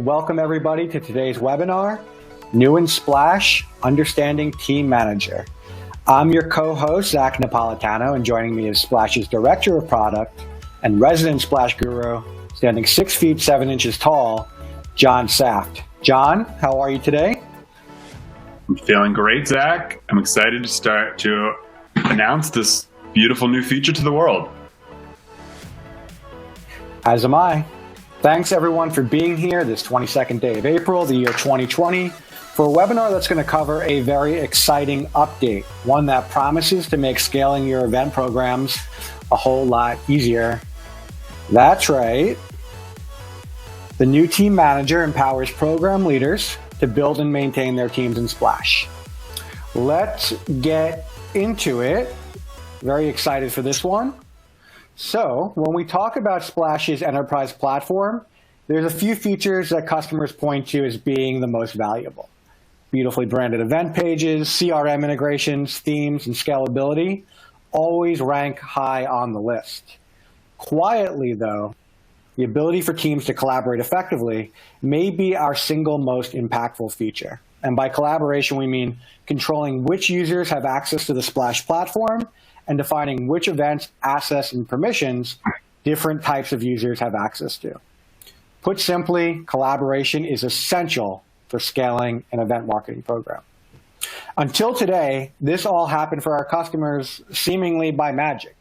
welcome everybody to today's webinar, New in Splash, Understanding Team Manager. I'm your co-host, Zach Napolitano, and joining me is Splash's Director of Product and resident Splash guru, standing 6 feet 7 inches tall, John Saft. John, how are you today? I'm feeling great, Zach. I'm excited to announce this beautiful new feature to the world. As am I. Thanks everyone for being here this 22nd day of April, the year 2020, for a webinar that's going to cover a very exciting update, one that promises to make scaling your event programs a whole lot easier. That's right. The new Team Manager empowers program leaders to build and maintain their teams in Splash. Let's get into it. Very excited for this one. So when we talk about Splash's enterprise platform, there's a few features that customers point to as being the most valuable. Beautifully branded event pages, CRM integrations, themes, and scalability always rank high on the list. Quietly, though, the ability for teams to collaborate effectively may be our single most impactful feature. And by collaboration, we mean controlling which users have access to the Splash platform and defining which events, assets, and permissions different types of users have access to. Put simply, collaboration is essential for scaling an event marketing program. Until today, this all happened for our customers seemingly by magic.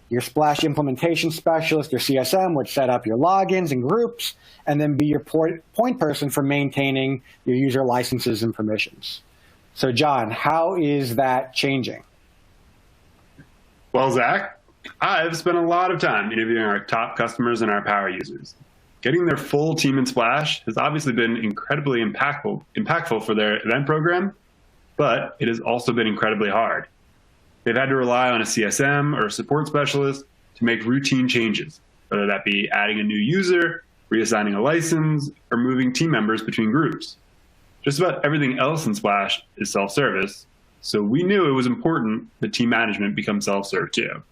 Your Splash implementation specialist or CSM would set up your logins and groups and then be your point person for maintaining your user licenses and permissions. So John, how is that changing? Well, Zach, I've spent a lot of time interviewing our top customers and our power users. Getting their full team in Splash has obviously been incredibly impactful for their event program, but it has also been incredibly hard. They've had to rely on a CSM or a support specialist to make routine changes, whether that be adding a new user, reassigning a license, or moving team members between groups. Just about everything else in Splash is self-service, so we knew it was important that team management become self-serve too.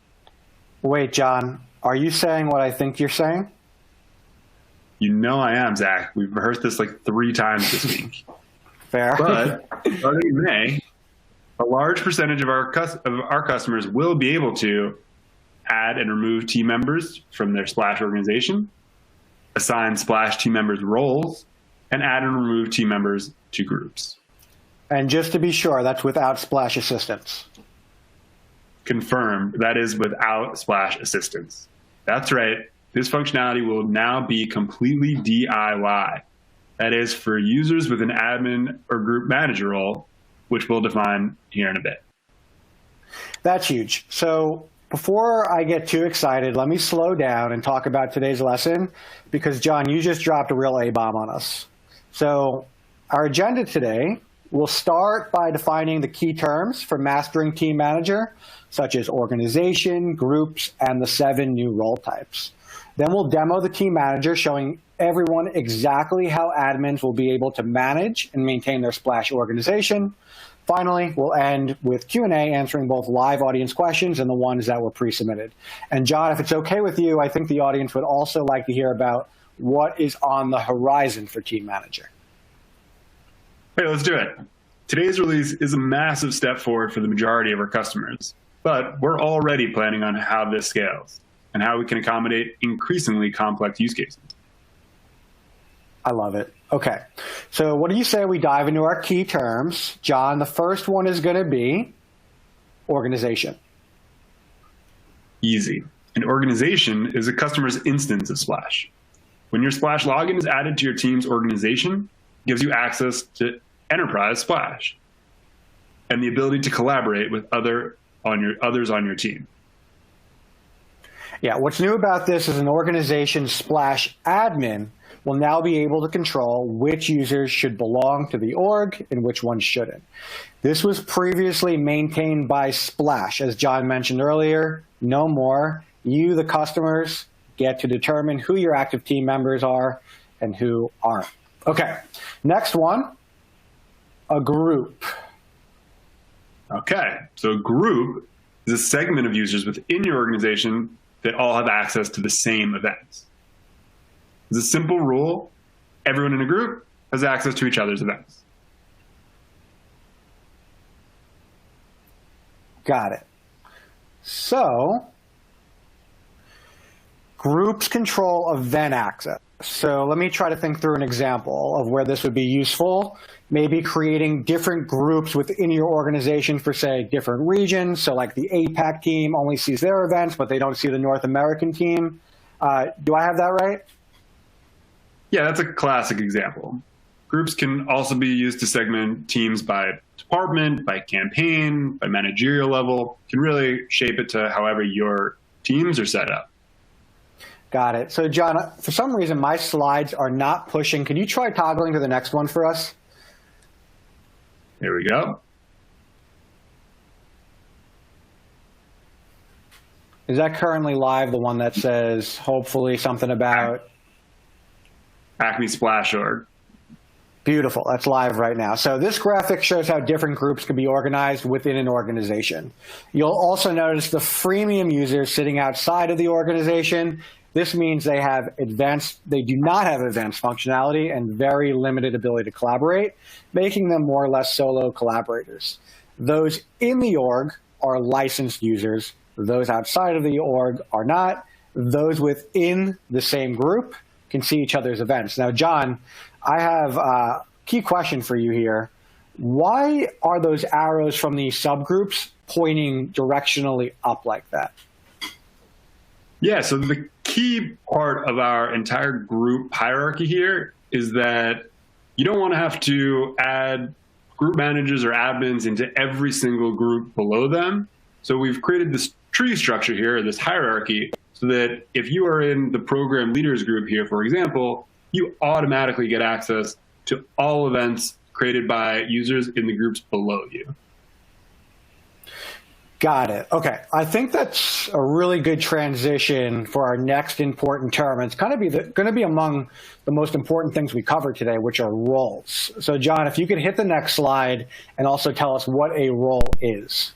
Wait, John, are you saying what I think you're saying? You know I am, Zach. We've rehearsed this like 3 times this week. Fair. But starting in May, a large percentage of our customers will be able to add and remove team members from their Splash organization, assign Splash team members roles, and add and remove team members to groups. And just to be sure, that's without Splash assistance. Confirmed, that is without Splash assistance. That's right. This functionality will now be completely DIY. That is for users with an admin or group manager role, which we'll define here in a bit. That's huge. So before I get too excited, let me slow down and talk about today's lesson, because John, you just dropped a real A-bomb on us. So our agenda today, we'll start by defining the key terms for mastering Team Manager, such as organization, groups, and the 7 new role types. Then we'll demo the Team Manager, showing everyone exactly how admins will be able to manage and maintain their Splash organization. Finally, we'll end with Q&A, answering both live audience questions and the ones that were pre-submitted. And John, if it's okay with you, I think the audience would also like to hear about what is on the horizon for Team Manager. Hey, let's do it. Today's release is a massive step forward for the majority of our customers, but we're already planning on how this scales and how we can accommodate increasingly complex use cases. I love it. Okay, so what do you say we dive into our key terms? John, the first one is going to be organization. Easy. An organization is a customer's instance of Splash. When your Splash login is added to your team's organization, it gives you access to Enterprise Splash and the ability to collaborate with others on your team. Yeah, what's new about this is an organization Splash admin will now be able to control which users should belong to the org and which ones shouldn't. This was previously maintained by Splash. As John mentioned earlier, no more. You, the customers, get to determine who your active team members are and who aren't. Okay, next one, a group. Okay, so a group is a segment of users within your organization that all have access to the same events. It's a simple rule everyone in a group has access to each other's events. Got it. So groups control event access. So let me try to think through an example of where this would be useful. Maybe creating different groups within your organization for, say, different regions. So like the APAC team only sees their events, but they don't see the North American team. Do I have that right? Yeah, that's a classic example. Groups can also be used to segment teams by department, by campaign, by managerial level. Can really shape it to however your teams are set up. Got it. So John, for some reason, my slides are not pushing. Can you try toggling to the next one for us? Here we go. Is that currently live, the one that says hopefully something about Acme Splash org? Beautiful. That's live right now. So this graphic shows how different groups can be organized within an organization. You'll also notice the freemium users sitting outside of the organization. This means they do not have advanced functionality and very limited ability to collaborate, making them more or less solo collaborators. Those in the org are licensed users. Those outside of the org are not. Those within the same group can see each other's events. Now, John, I have a key question for you here. Why are those arrows from these subgroups pointing directionally up like that? Yeah, so the key part of our entire group hierarchy here is that you don't want to have to add group managers or admins into every single group below them. So we've created this tree structure here, this hierarchy, so that if you are in the program leaders group here, for example, you automatically get access to all events created by users in the groups below you. Got it. Okay. I think that's a really good transition for our next important term. It's going to be among the most important things we cover today, which are roles. So John, if you could hit the next slide and also tell us what a role is.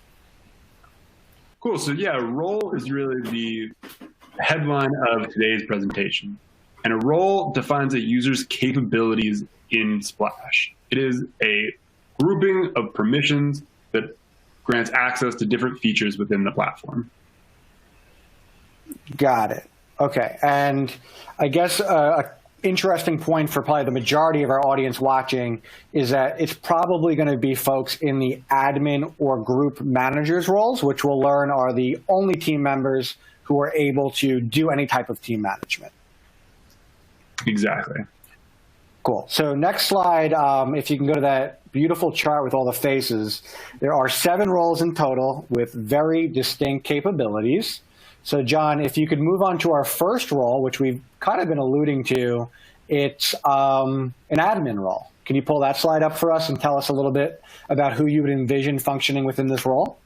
Cool. So yeah, a role is really the headline of today's presentation. And a role defines a user's capabilities in Splash. It is a grouping of permissions that grants access to different features within the platform. Got it. Okay. And I guess an interesting point for probably the majority of our audience watching is that it's probably going to be folks in the admin or group managers roles, which we'll learn are the only team members who are able to do any type of team management. Exactly. Cool. So next slide, if you can go to that beautiful chart with all the faces, there are 7 roles in total with very distinct capabilities. So John, if you could move on to our first role, which we've kind of been alluding to, it's an admin role. Can you pull that slide up for us and tell us a little bit about who you would envision functioning within this role?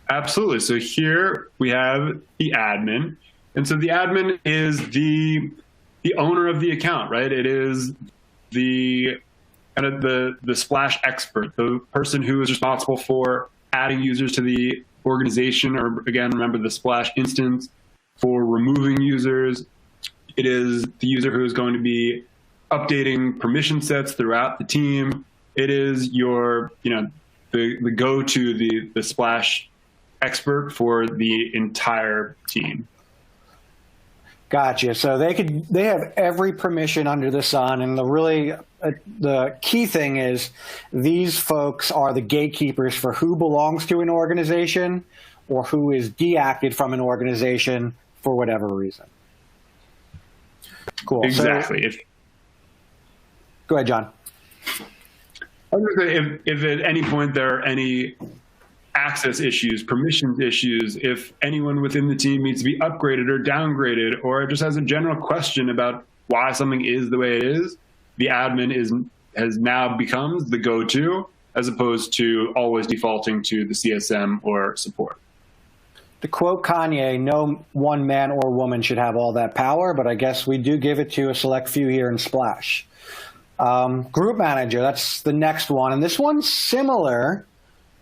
Absolutely. So here we have the admin. And so the admin is the owner of the account, right? It is the kind of the Splash expert, the person who is responsible for adding users to the organization, or again, remember the Splash instance, for removing users. It is the user who is going to be updating permission sets throughout the team. It is your, the go-to, the Splash expert for the entire team. Gotcha. So they have every permission under the sun, and the key thing is these folks are the gatekeepers for who belongs to an organization or who is deactivated from an organization for whatever reason. Cool. Exactly. So, go ahead, John. I was going to say, if at any point there are any access issues, permissions issues, if anyone within the team needs to be upgraded or downgraded, or just has a general question about why something is the way it is, the admin has now becomes the go-to, as opposed to always defaulting to the CSM or support. To quote Kanye, no one man or woman should have all that power, but I guess we do give it to a select few here in Splash. Group manager, that's the next one. And this one's similar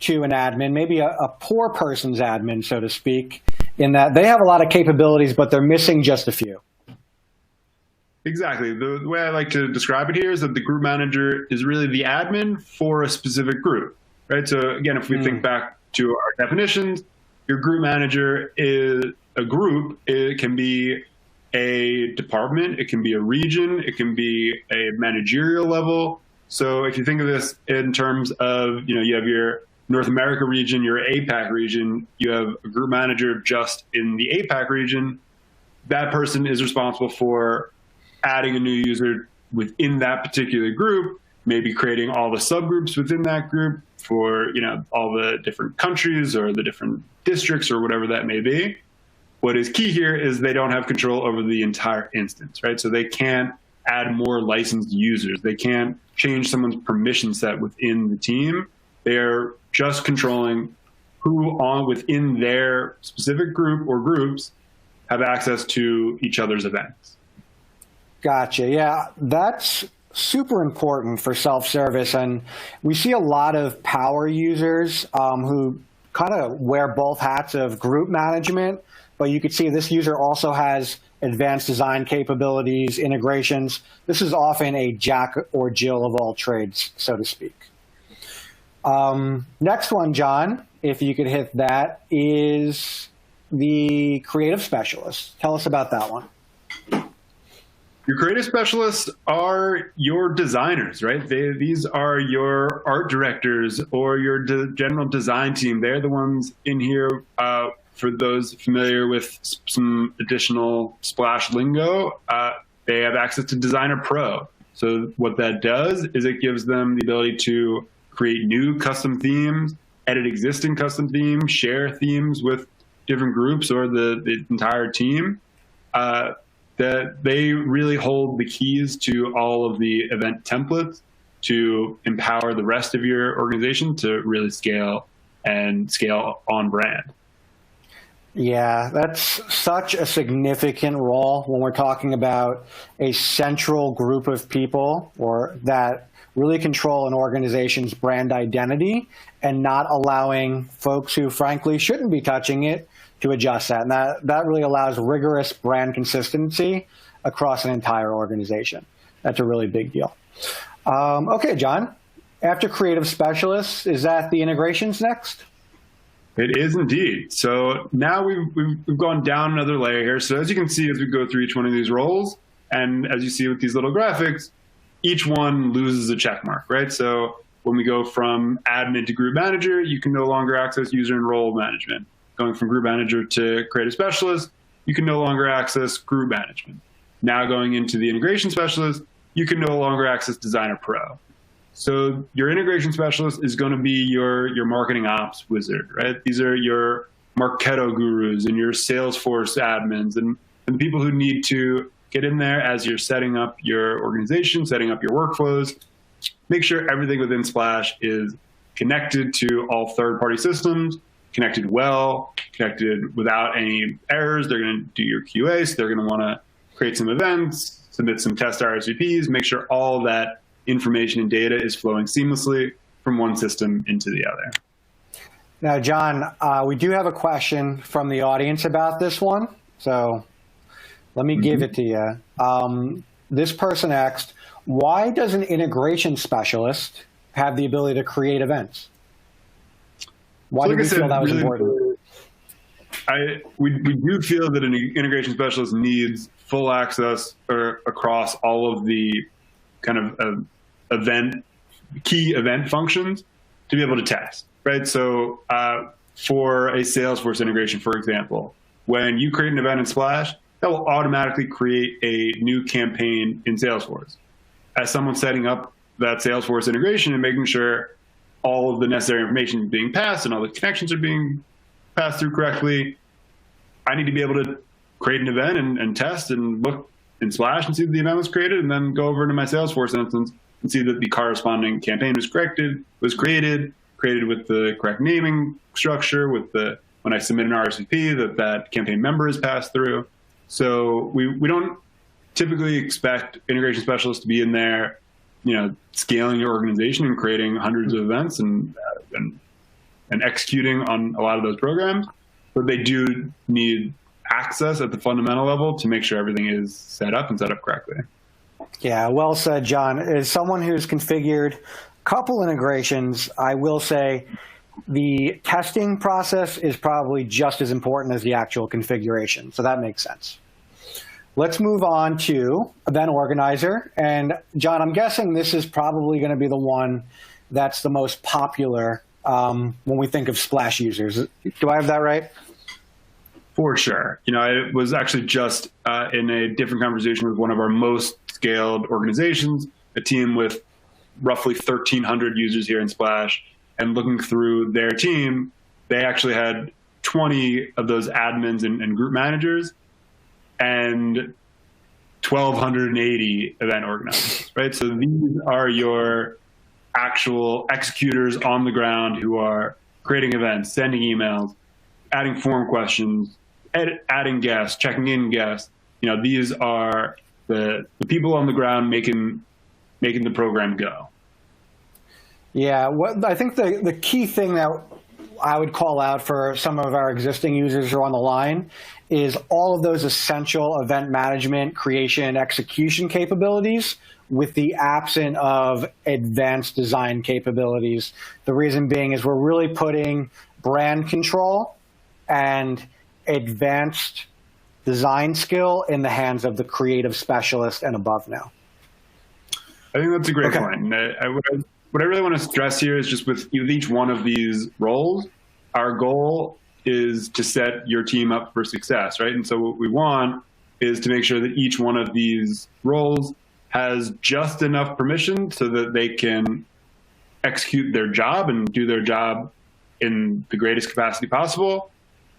to an admin, maybe a poor person's admin, so to speak, in that they have a lot of capabilities, but they're missing just a few. Exactly. The way I like to describe it here is that the group manager is really the admin for a specific group, right? So again, if we think back to our definitions, your group manager is a group. It can be a department, it can be a region, it can be a managerial level. So if you think of this in terms of, you have your North America region, your APAC region, you have a group manager just in the APAC region. That person is responsible for adding a new user within that particular group, maybe creating all the subgroups within that group for, all the different countries or the different districts or whatever that may be. What is key here is they don't have control over the entire instance, right? So they can't add more licensed users. They can't change someone's permission set within the team. They're just controlling who within their specific group or groups have access to each other's events. Gotcha. Yeah, that's super important for self-service. And we see a lot of power users who kind of wear both hats of group management, but you could see this user also has advanced design capabilities, integrations. This is often a jack or Jill of all trades, so to speak. Next one, John, if you could hit that, is the creative specialist. Tell us about that one. Your creative specialists are your designers, right? These are your art directors or your general design team. They're the ones in here, for those familiar with some additional Splash lingo, they have access to Designer Pro. So what that does is it gives them the ability to create new custom themes, edit existing custom themes, share themes with different groups or the entire team. That they really hold the keys to all of the event templates to empower the rest of your organization to really scale on brand. Yeah, that's such a significant role when we're talking about a central group of people or that really control an organization's brand identity and not allowing folks who frankly shouldn't be touching it to adjust that. And that really allows rigorous brand consistency across an entire organization. That's a really big deal. Okay, John, after creative specialists, is that the integrations next? It is indeed. So now we've gone down another layer here. So as you can see, as we go through each one of these roles, and as you see with these little graphics, each one loses a check mark, right? So when we go from admin to group manager, you can no longer access user and role management. Going from group manager to creative specialist, you can no longer access group management. Now going into the integration specialist, you can no longer access Designer Pro. So your integration specialist is going to be your marketing ops wizard, right? These are your Marketo gurus and your Salesforce admins and the people who need to get in there as you're setting up your organization, setting up your workflows. Make sure everything within Splash is connected to all third-party systems, connected well, connected without any errors. They're going to do your QA, so they're going to want to create some events, submit some test RSVPs, make sure all that information and data is flowing seamlessly from one system into the other. Now, John, we do have a question from the audience about this one, so let me give it to you. This person asked, why does an integration specialist have the ability to create events? Why do we feel that was important? We do feel that an integration specialist needs full access across all of the kind of key event functions to be able to test, right? So for a Salesforce integration, for example, when you create an event in Splash, that will automatically create a new campaign in Salesforce. As someone setting up that Salesforce integration and making sure all of the necessary information is being passed and all the connections are being passed through correctly, I need to be able to create an event and test and look in Splash and see that the event was created, and then go over into my Salesforce instance and see that the corresponding campaign was created with the correct naming structure, when I submit an RSVP, that campaign member is passed through. So we don't typically expect integration specialists to be in there, scaling your organization and creating hundreds of events and executing on a lot of those programs, but they do need access at the fundamental level to make sure everything is set up correctly. Yeah, well said, John. As someone who's configured a couple integrations, I will say the testing process is probably just as important as the actual configuration. So that makes sense. Let's move on to Event Organizer. And John, I'm guessing this is probably going to be the one that's the most popular when we think of Splash users. Do I have that right? For sure. I was actually just in a different conversation with one of our most scaled organizations, a team with roughly 1,300 users here in Splash, and looking through their team, they actually had 20 of those admins and group managers and 1,280 event organizers, right? So these are your actual executors on the ground who are creating events, sending emails, adding form questions, adding guests, checking in guests. These are the people on the ground making the program go. Yeah, I think the key thing that I would call out for some of our existing users who are on the line is all of those essential event management, creation, execution capabilities with the absence of advanced design capabilities. The reason being is we're really putting brand control and advanced design skill in the hands of the creative specialist and above now. I think that's a great point. And what I really want to stress here is just with each one of these roles, our goal is to set your team up for success, right? And so what we want is to make sure that each one of these roles has just enough permission so that they can execute their job and do their job in the greatest capacity possible,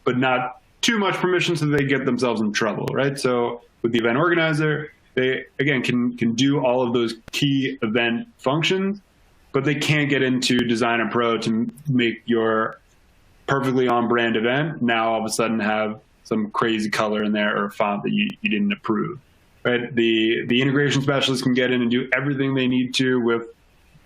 but not too much permission so they get themselves in trouble, right? So with the event organizer, they, again, can do all of those key event functions, but they can't get into Designer Pro to make your perfectly on-brand event now all of a sudden have some crazy color in there or a font that you didn't approve, right? The integration specialists can get in and do everything they need to with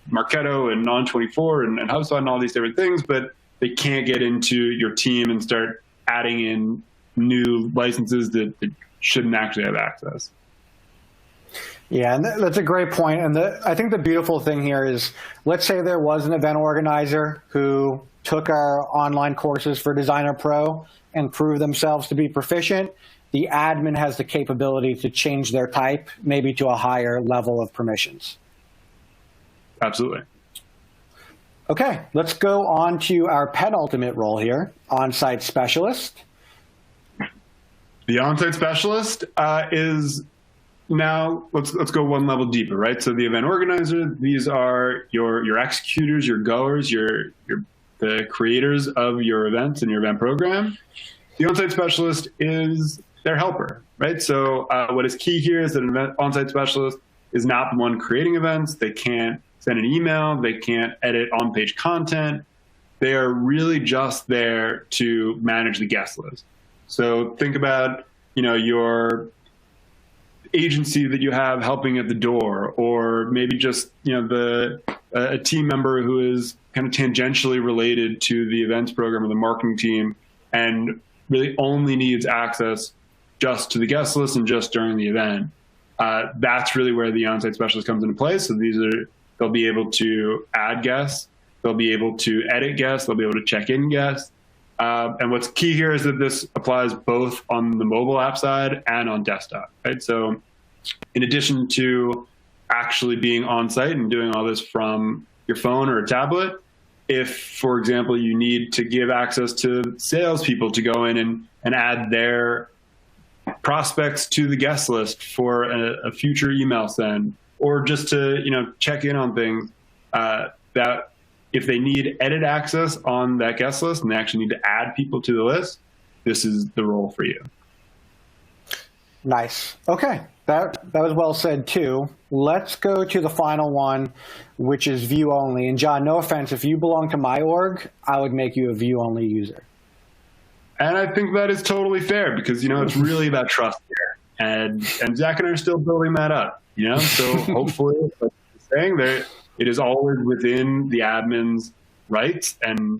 Marketo and Non24 and HubSpot and all these different things, but they can't get into your team and start adding in new licenses that shouldn't actually have access. Yeah, and that's a great point. And I think the beautiful thing here is, let's say there was an event organizer who took our online courses for Designer Pro and proved themselves to be proficient. The admin has the capability to change their type, maybe to a higher level of permissions. Absolutely. Okay, let's go on to our penultimate role here, Onsite Specialist. The Onsite Specialist is now, let's go one level deeper, right? So the event organizer, these are your executors, your goers, the creators of your events and your event program. The Onsite Specialist is their helper, right? So what is key here is that an Onsite Specialist is not the one creating events. They can't send an email. They can't edit on-page content. They are really just there to manage the guest list. So think about, your agency that you have helping at the door, or maybe just, a team member who is kind of tangentially related to the events program or the marketing team and really only needs access just to the guest list and just during the event. That's really where the Onsite Specialist comes into play. So they'll be able to add guests, they'll be able to edit guests, they'll be able to check in guests. And what's key here is that this applies both on the mobile app side and on desktop, right? So in addition to actually being on site and doing all this from your phone or a tablet, if, for example, you need to give access to salespeople to go in and add their prospects to the guest list for a future email send, or just to check in on things, that if they need edit access on that guest list and they actually need to add people to the list, this is the role for you. Nice. Okay, that was well said too. Let's go to the final one, which is view only. And John, no offense, if you belong to my org, I would make you a view only user. And I think that is totally fair because it's really about trust here, and Zach and I are still building that up. So hopefully, like you're saying, that it is always within the admin's rights and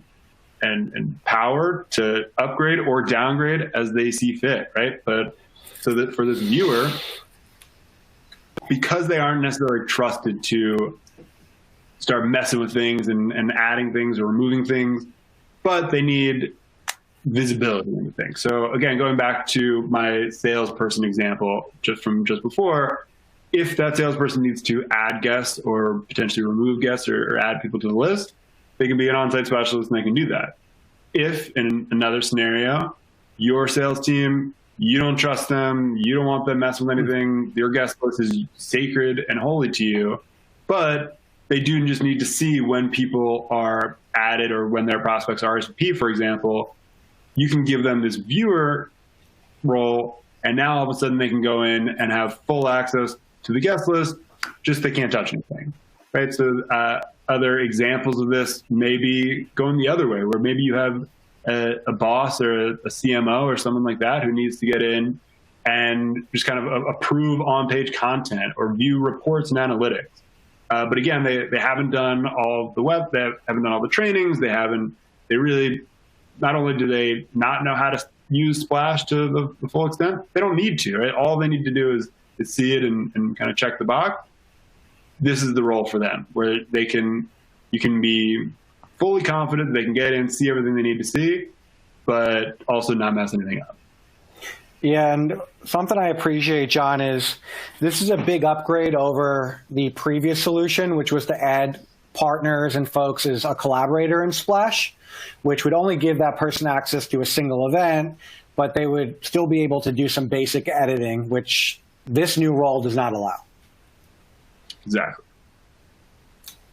power to upgrade or downgrade as they see fit, right? But so that for this viewer, because they aren't necessarily trusted to start messing with things and adding things or removing things, but they need visibility into things. So again, going back to my salesperson example just before, if that salesperson needs to add guests or potentially remove guests or add people to the list, they can be an on-site specialist and they can do that. If in another scenario, your sales team, you don't trust them, you don't want them messing with anything, your guest list is sacred and holy to you, but they do just need to see when people are added or when their prospects RSVP, for example, you can give them this viewer role, and now all of a sudden they can go in and have full access to the guest list, just they can't touch anything, right? So other examples of this may be going the other way, where maybe you have a boss or a CMO or someone like that who needs to get in and just kind of approve on-page content or view reports and analytics. But again, they haven't done all the web, they haven't done all the trainings, they really, not only do they not know how to use Splash to the full extent, they don't need to, right? All they need to do is see it and kind of check the box. This is the role for them, where you can be fully confident they can get in, see everything they need to see, but also not mess anything up. Yeah, and something I appreciate, John, is this is a big upgrade over the previous solution, which was to add partners and folks as a collaborator in Splash, which would only give that person access to a single event, but they would still be able to do some basic editing, which this new role does not allow. Exactly.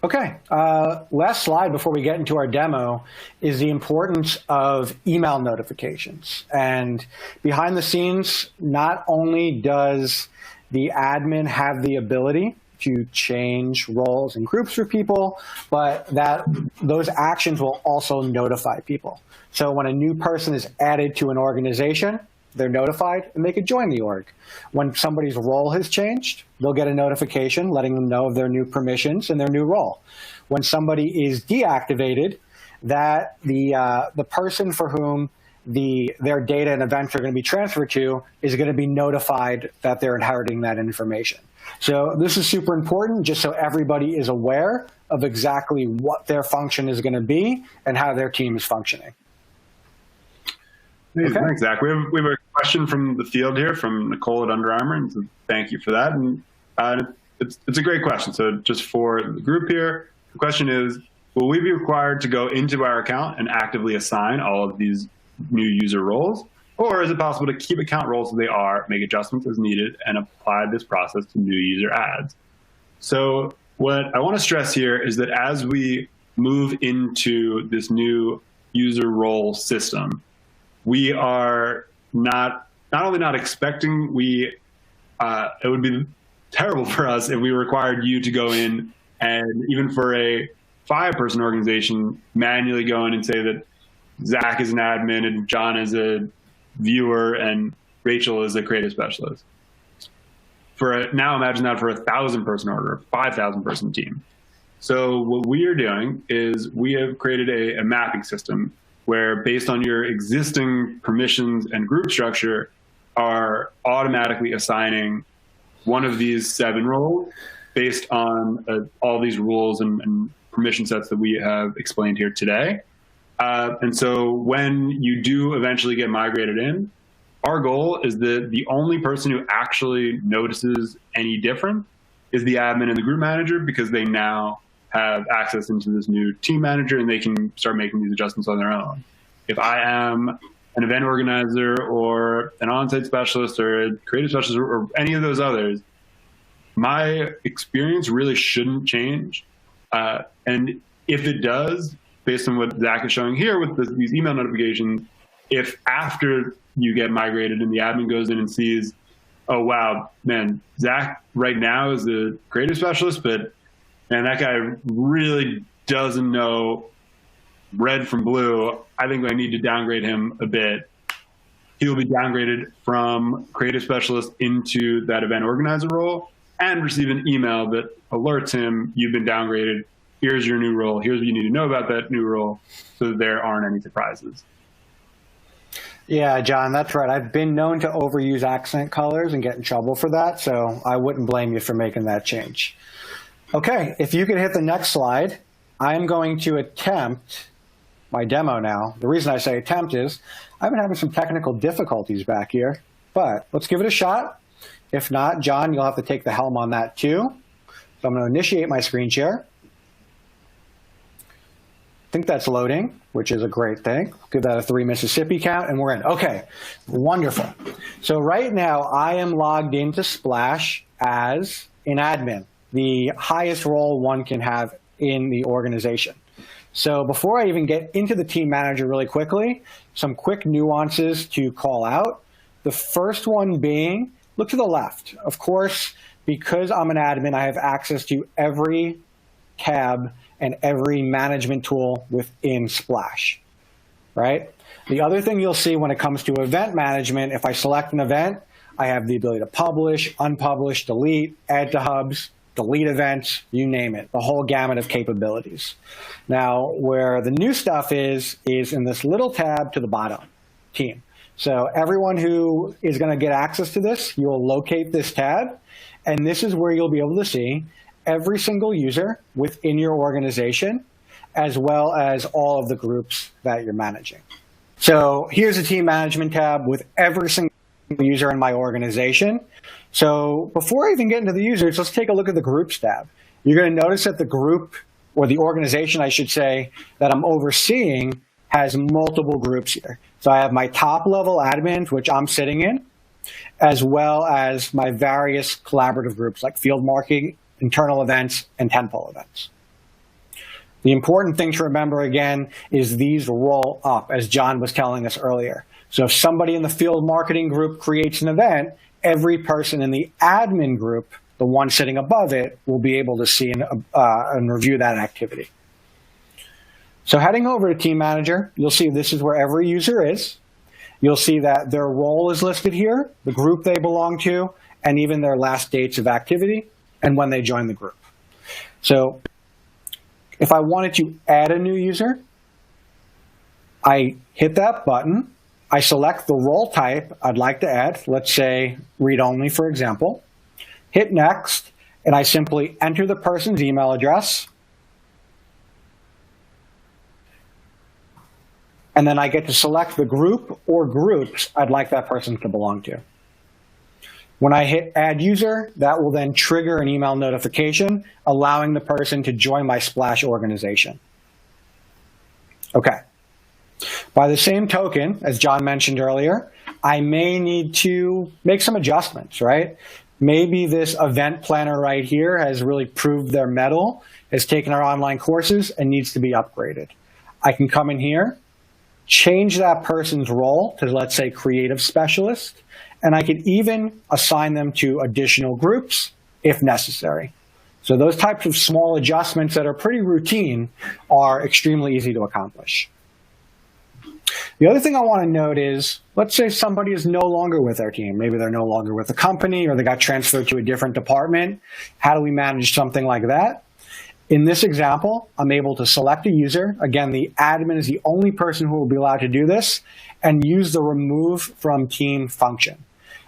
Okay, last slide before we get into our demo is the importance of email notifications. And behind the scenes, not only does the admin have the ability to change roles and groups for people, but that those actions will also notify people. So when a new person is added to an organization, they're notified and they could join the org. When somebody's role has changed, they'll get a notification letting them know of their new permissions and their new role. When somebody is deactivated, that the person for whom their data and events are going to be transferred to is going to be notified that they're inheriting that information. So this is super important, just so everybody is aware of exactly what their function is going to be and how their team is functioning. Okay. Thanks, Zach. We have a question from the field here from Nicole at Under Armour, and so thank you for that. And it's a great question. So just for the group here, the question is, will we be required to go into our account and actively assign all of these new user roles? Or is it possible to keep account roles as they are, make adjustments as needed, and apply this process to new user adds? So what I want to stress here is that as we move into this new user role system, we are not only not expecting, it would be terrible for us if we required you to go in and even for a 5-person organization, manually go in and say that Zach is an admin and John is a viewer and Rachel is a creative specialist. Now imagine that for a 1,000-person org or a 5,000-person team. So what we are doing is we have created a mapping system where, based on your existing permissions and group structure, are automatically assigning one of these 7 roles based on all these rules and permission sets that we have explained here today. And so when you do eventually get migrated in, our goal is that the only person who actually notices any difference is the admin and the group manager, because they now have access into this new team manager and they can start making these adjustments on their own. If I am an event organizer or an on-site specialist or a creative specialist or any of those others, my experience really shouldn't change. And if it does, based on what Zach is showing here with these email notifications, if after you get migrated and the admin goes in and sees, oh, wow, man, Zach right now is a creative specialist, but man, that guy really doesn't know red from blue. I think I need to downgrade him a bit. He will be downgraded from creative specialist into that event organizer role and receive an email that alerts him, you've been downgraded. Here's your new role. Here's what you need to know about that new role so that there aren't any surprises. Yeah, John, that's right. I've been known to overuse accent colors and get in trouble for that, so I wouldn't blame you for making that change. Okay, if you could hit the next slide, I'm going to attempt my demo now. The reason I say attempt is I've been having some technical difficulties back here, but let's give it a shot. If not, John, you'll have to take the helm on that too. So I'm going to initiate my screen share. I think that's loading, which is a great thing. Give that a 3 Mississippi count, and we're in. Okay, wonderful. So right now, I am logged into Splash as an admin, the highest role one can have in the organization. So before I even get into the team manager really quickly, some quick nuances to call out. The first one being, look to the left. Of course, because I'm an admin, I have access to every tab and every management tool within Splash, right? The other thing you'll see when it comes to event management, if I select an event, I have the ability to publish, unpublish, delete, add to hubs, delete events, you name it, the whole gamut of capabilities. Now, where the new stuff is in this little tab to the bottom, team. So everyone who is going to get access to this, you'll locate this tab, and this is where you'll be able to see every single user within your organization, as well as all of the groups that you're managing. So here's a team management tab with every single user in my organization. So before I even get into the users, let's take a look at the groups tab. You're going to notice that the group, or the organization, I should say, that I'm overseeing has multiple groups here. So I have my top level admins, which I'm sitting in, as well as my various collaborative groups like field marketing, internal events, and tentpole events. The important thing to remember again is these roll up, as John was telling us earlier. So if somebody in the field marketing group creates an event, every person in the admin group, the one sitting above it, will be able to see and review that activity. So heading over to Team Manager, you'll see this is where every user is. You'll see that their role is listed here, the group they belong to, and even their last dates of activity and when they joined the group. So if I wanted to add a new user, I hit that button. I select the role type I'd like to add, let's say read-only, for example. Hit Next, and I simply enter the person's email address. And then I get to select the group or groups I'd like that person to belong to. When I hit Add User, that will then trigger an email notification, allowing the person to join my Splash organization. Okay. By the same token, as John mentioned earlier, I may need to make some adjustments, right? Maybe this event planner right here has really proved their mettle, has taken our online courses, and needs to be upgraded. I can come in here, change that person's role to, let's say, creative specialist, and I could even assign them to additional groups if necessary. So those types of small adjustments that are pretty routine are extremely easy to accomplish. The other thing I want to note is, let's say somebody is no longer with our team. Maybe they're no longer with the company, or they got transferred to a different department. How do we manage something like that? In this example, I'm able to select a user. Again, the admin is the only person who will be allowed to do this, and use the remove from team function.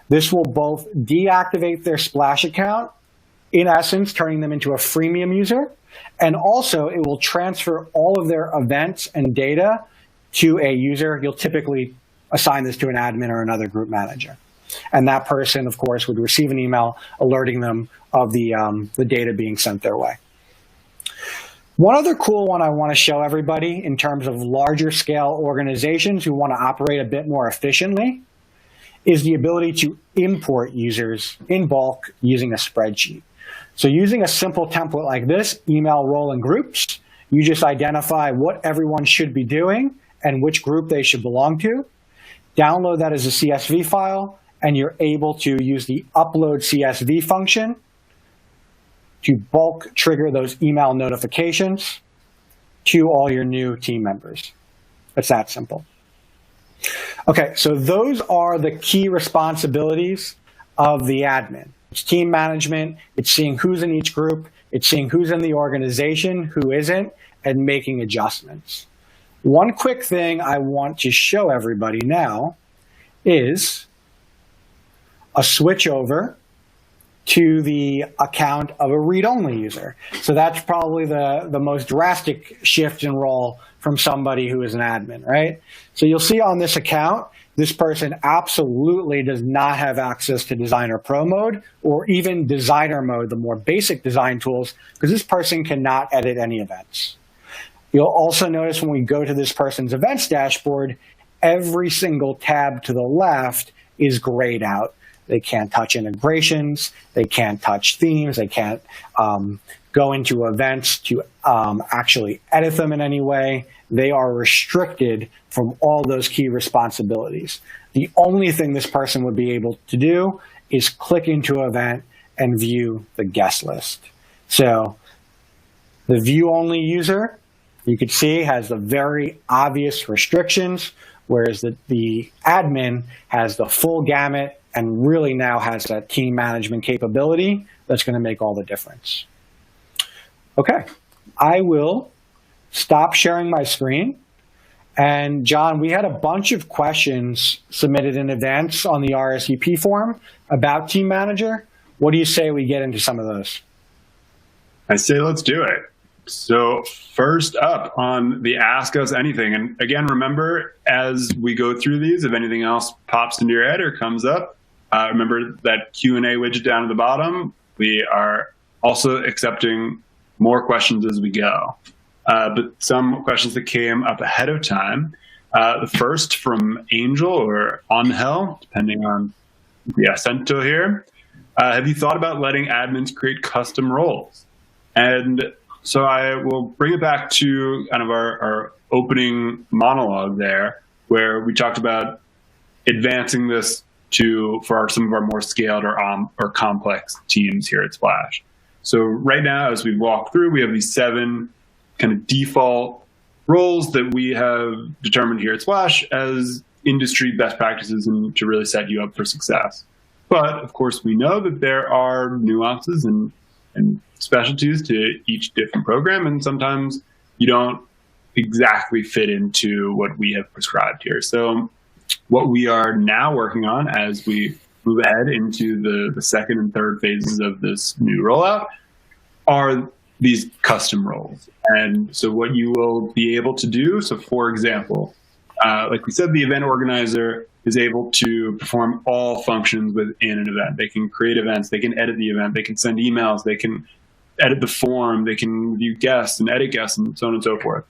This will both deactivate their Splash account, in essence, turning them into a freemium user, and also it will transfer all of their events and data to a user. You'll typically assign this to an admin or another group manager. And that person, of course, would receive an email alerting them of the data being sent their way. One other cool one I want to show everybody in terms of larger scale organizations who want to operate a bit more efficiently is the ability to import users in bulk using a spreadsheet. So using a simple template like this, email role and groups, you just identify what everyone should be doing and which group they should belong to. Download that as a CSV file, and you're able to use the upload CSV function to bulk trigger those email notifications to all your new team members. It's that simple. Okay, so those are the key responsibilities of the admin. It's team management, it's seeing who's in each group, it's seeing who's in the organization, who isn't, and making adjustments. One quick thing I want to show everybody now is a switch over to the account of a read-only user. So that's probably the most drastic shift in role from somebody who is an admin, right? So you'll see on this account, this person absolutely does not have access to Designer Pro mode or even Designer mode, the more basic design tools, because this person cannot edit any events. You'll also notice when we go to this person's events dashboard, every single tab to the left is grayed out. They can't touch integrations, they can't touch themes, they can't go into events to actually edit them in any way. They are restricted from all those key responsibilities. The only thing this person would be able to do is click into an event and view the guest list. So the view-only user, you can see, has the very obvious restrictions, whereas the admin has the full gamut and really now has that team management capability that's going to make all the difference. Okay, I will stop sharing my screen. And John, we had a bunch of questions submitted in advance on the RSVP form about Team Manager. What do you say we get into some of those? I say let's do it. So first up on the Ask Us Anything, and again, remember, as we go through these, if anything else pops into your head or comes up, remember that Q&A widget down at the bottom. We are also accepting more questions as we go. But some questions that came up ahead of time. The first from Angel or Angel, depending on the acento here. Have you thought about letting admins create custom roles? And so I will bring it back to kind of our opening monologue there, where we talked about advancing this for some of our more scaled or complex teams here at Splash. So right now, as we walk through, we have these 7 kind of default roles that we have determined here at Splash as industry best practices and to really set you up for success. But of course, we know that there are nuances and specialties to each different program, and sometimes you don't exactly fit into what we have prescribed here. So what we are now working on as we move ahead into the second and third phases of this new rollout are these custom roles. And so what you will be able to do, so for example, like we said, the event organizer is able to perform all functions within an event. They can create events, they can edit the event, they can send emails, they can edit the form, they can view guests and edit guests and so on and so forth.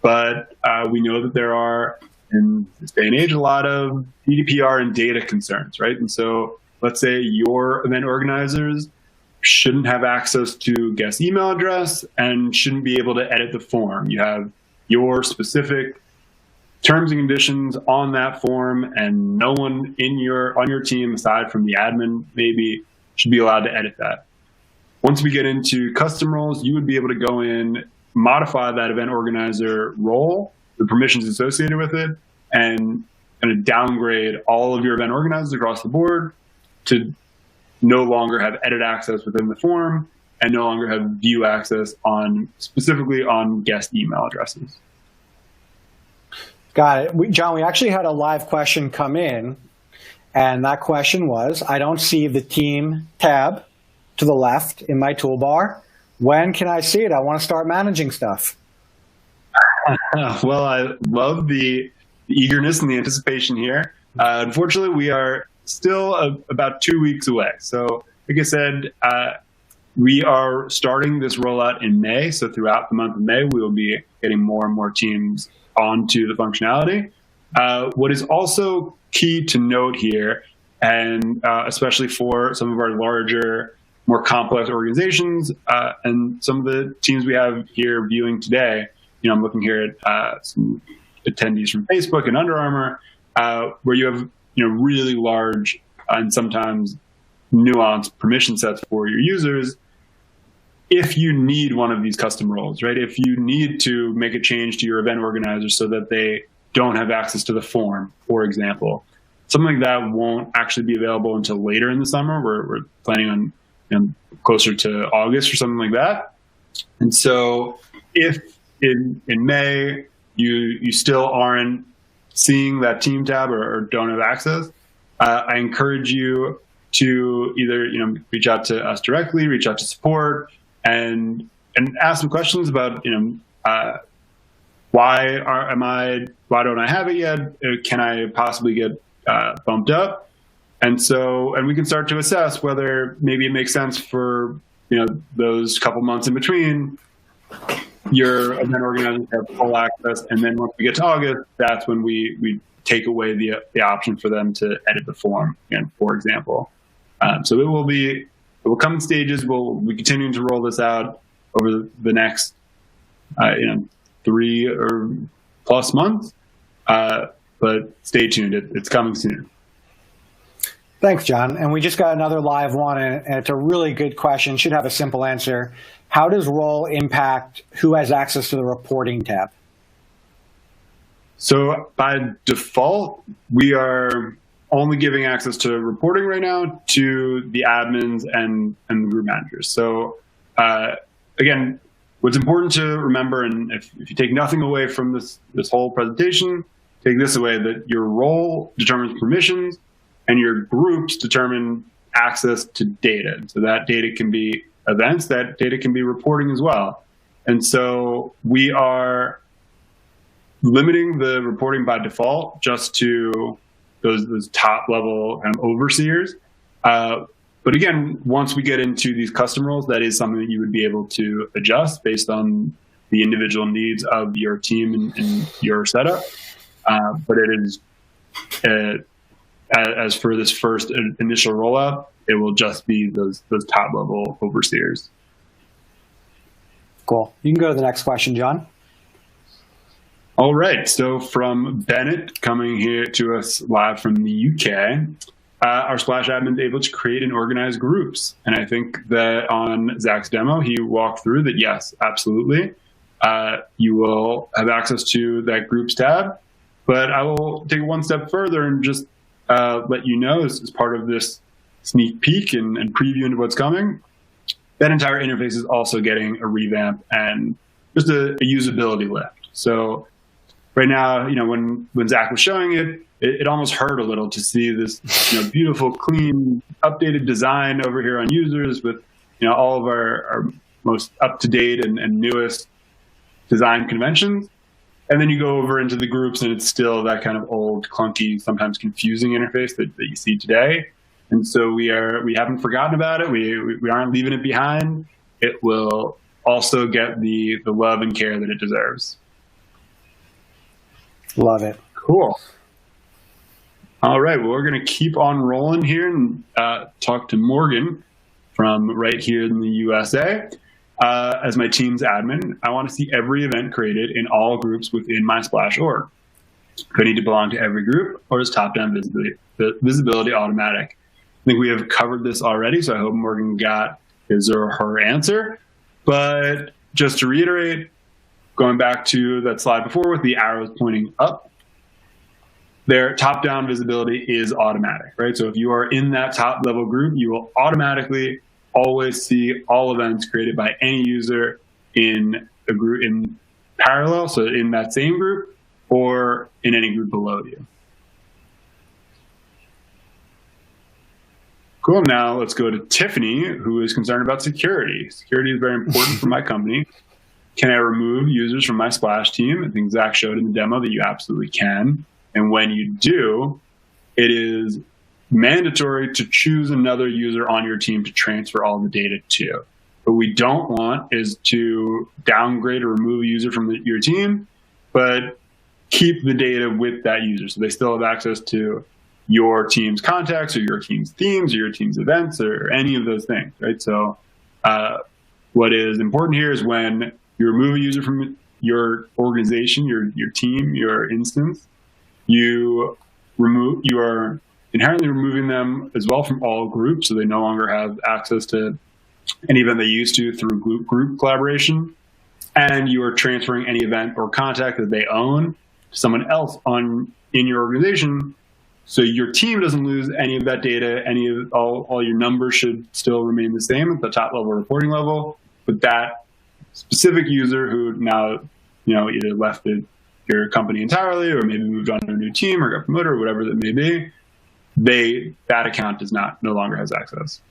But we know that there are, in this day and age, a lot of GDPR and data concerns, right? And so let's say your event organizers shouldn't have access to guest email address and shouldn't be able to edit the form. You have your specific terms and conditions on that form, and no one on your team, aside from the admin maybe, should be allowed to edit that. Once we get into custom roles, you would be able to go in, modify that event organizer role, the permissions associated with it, and kind of downgrade all of your event organizers across the board to no longer have edit access within the form and no longer have view access specifically on guest email addresses. Got it. John, we actually had a live question come in, and that question was, I don't see the team tab to the left in my toolbar. When can I see it? I want to start managing stuff. Well, I love the eagerness and the anticipation here. Unfortunately, we are still about 2 weeks away. So like I said, we are starting this rollout in May. So throughout the month of May, we will be getting more and more teams onto the functionality. What is also key to note here, and especially for some of our larger, more complex organizations, and some of the teams we have here viewing today, I'm looking here at some attendees from Facebook and Under Armour, where you have really large and sometimes nuanced permission sets for your users. If you need one of these custom roles, right? If you need to make a change to your event organizer so that they don't have access to the form, for example, something like that won't actually be available until later in the summer. We're planning on closer to August or something like that. And so if in May you still aren't seeing that team tab or don't have access, I encourage you to either reach out to us directly, reach out to support, and ask some questions about why don't I have it yet? Can I possibly get bumped up? And we can start to assess whether maybe it makes sense for those couple months in between your event organizer to have full access, and then once we get to August, that's when we take away the option for them to edit the form, for example. So it will come in stages. We'll be continuing to roll this out over the next 3 or plus months, but stay tuned. It's coming soon. Thanks, John. And we just got another live one, and it's a really good question. Should have a simple answer. How does role impact who has access to the reporting tab? So by default, we are only giving access to reporting right now to the admins and the group managers. So again, what's important to remember, and if you take nothing away from this whole presentation, take this away, that your role determines permissions and your groups determine access to data. So that data can be events, that data can be reporting as well. And so we are limiting the reporting by default just to those top level kind of overseers. But again, once we get into these custom roles, that is something that you would be able to adjust based on the individual needs of your team and your setup. But it is, as for this first initial rollout, it will just be those top level overseers. Cool. You can go to the next question, John. All right. So from Bennett, coming here to us live from the UK, our Splash admin is able to create and organize groups. And I think that on Zach's demo, he walked through that, yes, absolutely. You will have access to that groups tab. But I will take one step further and just let you know, as part of this sneak peek and preview into what's coming, that entire interface is also getting a revamp and just a usability lift. So right now, when Zach was showing it, it almost hurt a little to see this beautiful, clean, updated design over here on users with all of our most up-to-date and newest design conventions. And then you go over into the groups and it's still that kind of old, clunky, sometimes confusing interface that you see today. And so we haven't forgotten about it. We aren't leaving it behind. It will also get the love and care that it deserves. Love it. Cool. All right. Well, we're going to keep on rolling here and talk to Morgan from right here in the USA. As my team's admin, I want to see every event created in all groups within my Splash org. Do I need to belong to every group, or is top-down visibility automatic? I think we have covered this already, so I hope Morgan got his or her answer. But just to reiterate, going back to that slide before with the arrows pointing up, their top-down visibility is automatic, right? So if you are in that top-level group, you will automatically always see all events created by any user in a group in parallel, so in that same group or in any group below you. Cool. Now let's go to Tiffany, who is concerned about security. Security is very important for my company. Can I remove users from my Splash team? I think Zach showed in the demo that you absolutely can. And when you do, it is mandatory to choose another user on your team to transfer all the data to. What we don't want is to downgrade or remove a user from your team, but keep the data with that user. So they still have access to your team's contacts or your team's themes or your team's events or any of those things, right? So what is important here is when you remove a user from your organization, your team, your instance, you are inherently removing them as well from all groups, so they no longer have access to any event they used to through group collaboration, and you are transferring any event or contact that they own to someone else in your organization, so your team doesn't lose any of that data. All your numbers should still remain the same at the top level reporting level, but that specific user who now either left your company entirely or maybe moved on to a new team or got promoted or whatever that may be, that account no longer has access.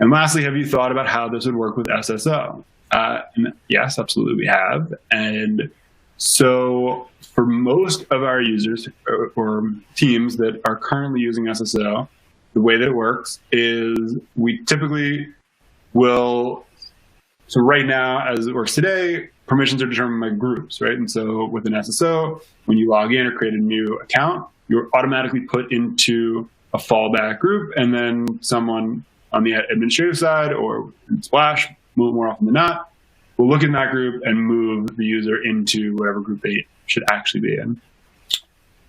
And lastly, have you thought about how this would work with SSO? And yes, absolutely we have. And so for most of our users or teams that are currently using SSO, the way that it works is we typically will, so right now, as it works today, permissions are determined by groups, right? And so with an SSO, when you log in or create a new account, you're automatically put into a fallback group, and then someone on the administrative side or in Splash, more often than not, will look in that group and move the user into whatever group they should actually be in.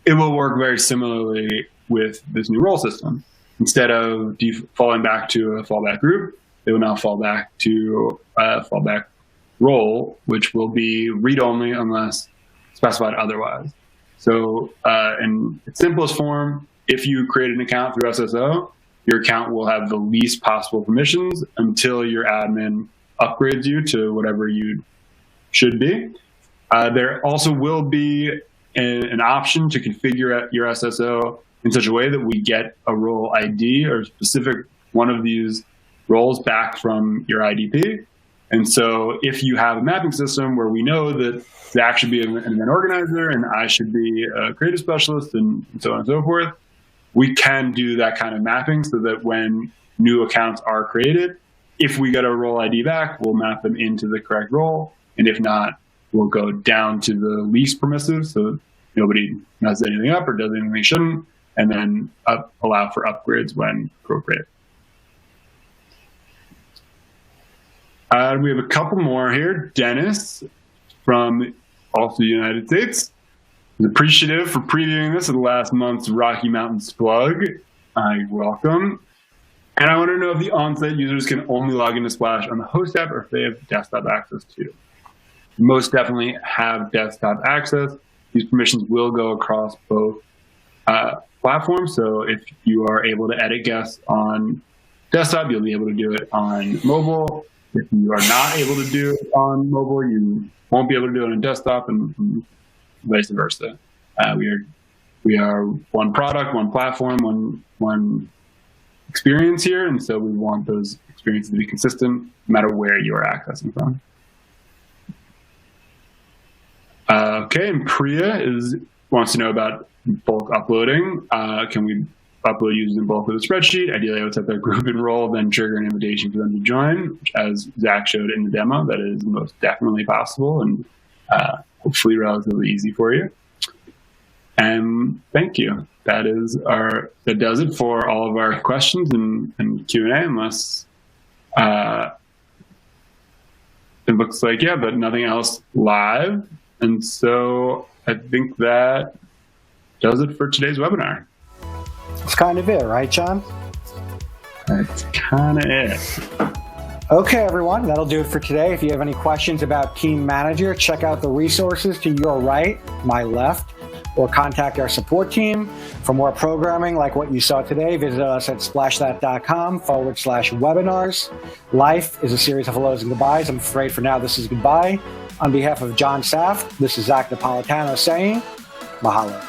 It will work very similarly with this new role system. Instead of falling back to a fallback group, they will now fall back to a fallback role, which will be read-only unless specified otherwise. So in its simplest form, if you create an account through SSO, your account will have the least possible permissions until your admin upgrades you to whatever you should be. There also will be an option to configure your SSO in such a way that we get a role ID or specific one of these roles back from your IDP. And so if you have a mapping system where we know that Zach should be an event organizer and I should be a creative specialist and so on and so forth, we can do that kind of mapping so that when new accounts are created, if we get a role ID back, we'll map them into the correct role. And if not, we'll go down to the least permissive so nobody messes anything up or does anything they shouldn't, and then allow for upgrades when appropriate. We have a couple more here. Dennis from also the United States is appreciative for previewing this at last month's Rocky Mountain Splug. Welcome. And I want to know if the on-site users can only log into Splash on the host app or if they have desktop access too. Most definitely have desktop access. These permissions will go across both platforms. So if you are able to edit guests on desktop, you'll be able to do it on mobile. If you are not able to do it on mobile, you won't be able to do it on desktop, and vice versa. We are one product, one platform, one experience here, and so we want those experiences to be consistent no matter where you are accessing from. Okay, and Priya wants to know about bulk uploading. Can we upload users in bulk with a spreadsheet? Ideally, I would set their group and role, then trigger an invitation for them to join, which, as Zach showed in the demo, that is most definitely possible and hopefully relatively easy for you. And thank you. That does it for all of our questions and Q&A, unless it looks like, yeah, but nothing else live. And so I think that does it for today's webinar. That's kind of it, right, John? That's kind of it. Okay, everyone, that'll do it for today. If you have any questions about Team Manager, check out the resources to your right, my left, or contact our support team. For more programming like what you saw today, visit us at splashthat.com/webinars. Life is a series of hellos and goodbyes. I'm afraid for now this is goodbye. On behalf of John Saft, this is Zach Napolitano saying mahalo.